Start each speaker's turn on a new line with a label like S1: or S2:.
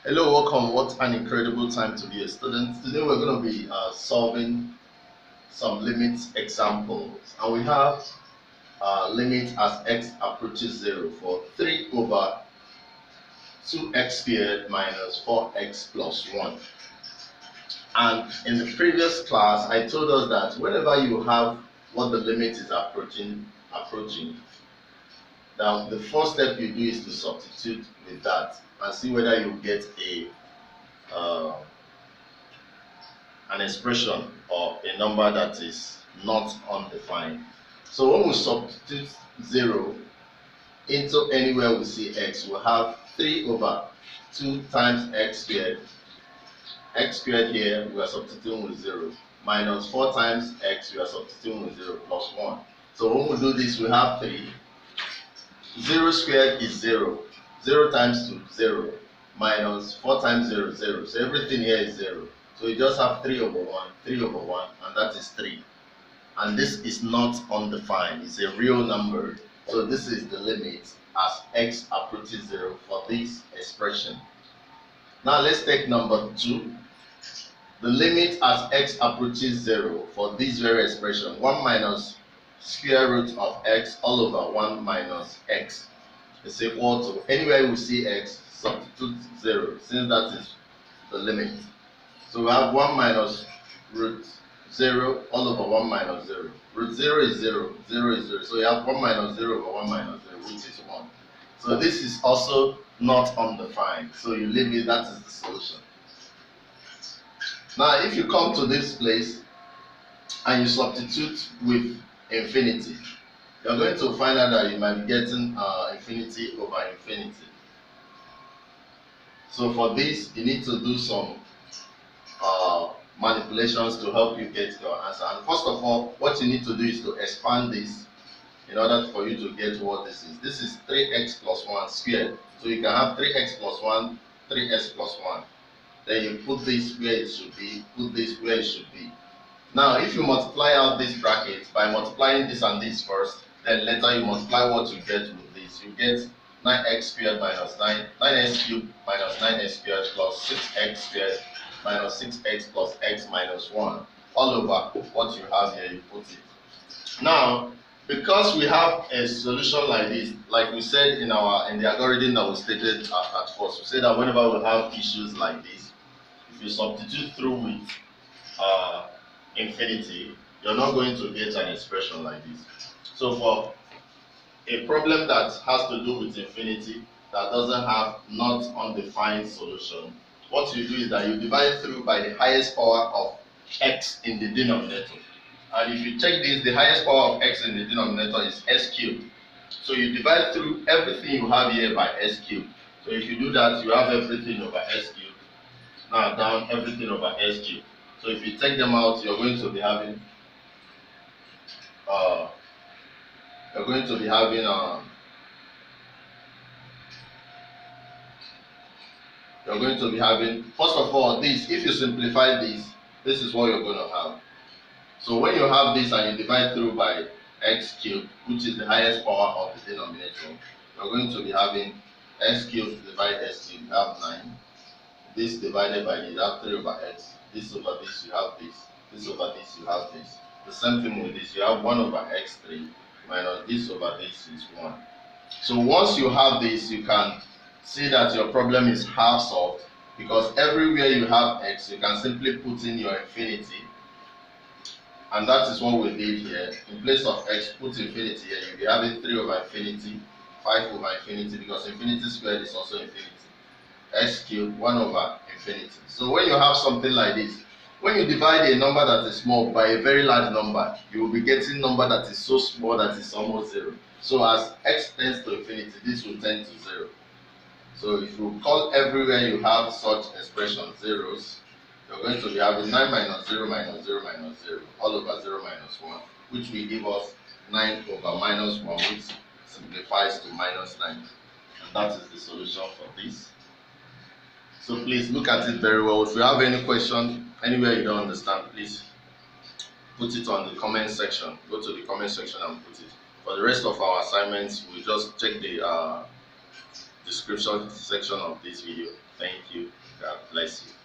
S1: Hello, welcome. What an incredible time to be a student. Today we're going to be solving some limit examples, and we have limit as x approaches 0 for 3 over 2x squared minus 4x plus 1. And in the previous class, I told us that whenever you have what the limit is approaching, now the first step you do is to substitute with that and see whether you get uh, an expression or a number that is not undefined. So when we substitute 0 into anywhere we see x, we'll have 3 over 2 times x squared here we are substituting with 0, minus 4 times x we are substituting with 0, plus 1. So when we do this, we have 3. 0 squared is 0. 0 times 2, 0. Minus 4 times 0, 0. So everything here is 0. So you just have 3 over 1, 3 over 1, and that is 3. And this is not undefined. It's a real number. So this is the limit as x approaches 0 for this expression. Now let's take number 2. The limit as x approaches 0 for this very expression, 1 minus square root of x all over 1 minus x is equal to, anywhere we see x, substitute 0, since that is the limit. So we have 1 minus root 0 all over 1 minus 0. Root 0 is 0, 0 is 0. So you have 1 minus 0 over 1 minus 0, which is 1. So this is also not undefined. So you leave it, that is the solution. Now if you come to this place and you substitute with infinity, you're going to find out that you might be getting infinity over infinity. So for this, you need to do some manipulations to help you get your answer. And first of all, what you need to do is to expand this in order for you to get what this is. This is 3x plus 1 squared. So you can have 3x plus 1, 3x plus 1. Then you put this where it should be, put this where it should be. Now, if you multiply out this bracket by multiplying this and this first, then later you multiply what you get with this. You get 9x squared minus 9x cubed minus 9x squared plus 6x squared minus 6x plus x minus 1. All over what you have here, you put it. Now, because we have a solution like this, like we said in the algorithm that we stated at first, we said that whenever we have issues like this, if you substitute through with infinity, you're not going to get an expression like this. So for a problem that has to do with infinity, that doesn't have not undefined solution, what you do is that you divide through by the highest power of x in the denominator. And if you check this, the highest power of x in the denominator is s cubed. So you divide through everything you have here by s cubed. So if you do that, you have everything over s cubed. Now down everything over s cubed. So if you take them out, you're going to be having first of all, this, if you simplify this is what you're going to have. So when you have this and you divide through by x cubed, which is the highest power of the denominator, you're going to be having x cubed divided s cubed, you have 9. This divided by this, you have 3 over x. This over this, you have this. This over this, you have this. The same thing with this, you have 1 over x3 minus this over this is 1. So once you have this, you can see that your problem is half solved, because everywhere you have x, you can simply put in your infinity. And that is what we did here. In place of x, put infinity here. You'll be having 3 over infinity, 5 over infinity, because infinity squared is also infinity. S cubed 1 over infinity. So when you have something like this, when you divide a number that is small by a very large number, you will be getting a number that is so small that it's almost 0. So as x tends to infinity, this will tend to 0. So if you call everywhere you have such expressions zeros, you're going to be having 9 minus 0 minus 0 minus 0 all over 0 minus 1, which will give us 9 over minus 1, which simplifies to minus 9. And that is the solution for this. So please look at it very well. If you have any question, anywhere you don't understand, please put it on the comment section. Go to the comment section and put it. For the rest of our assignments, we just check the description section of this video. Thank you. God bless you.